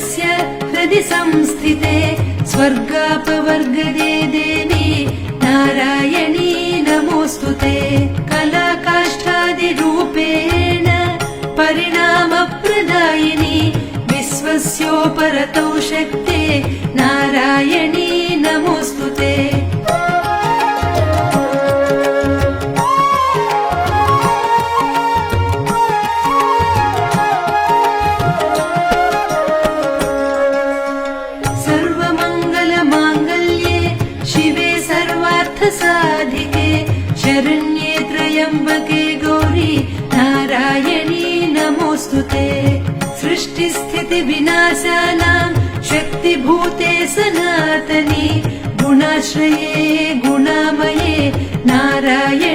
देवस्य हृदि संस्थिते स्वर्गापवर्गदे देवी नारायणी नमोऽस्तुते। कलाकाष्ठादिरूपेण परिणामप्रदायिनी विश्वस्योपरतौ शक्ते नारायणी नमोऽस्तुते। साधिके शरण्ये त्र्यम्बके गौरी नारायणी नमोऽस्तुते। सृष्टिस्थिति विनाशानां शक्तिभूते सनातनी गुणाश्रये गुणामये नारायणी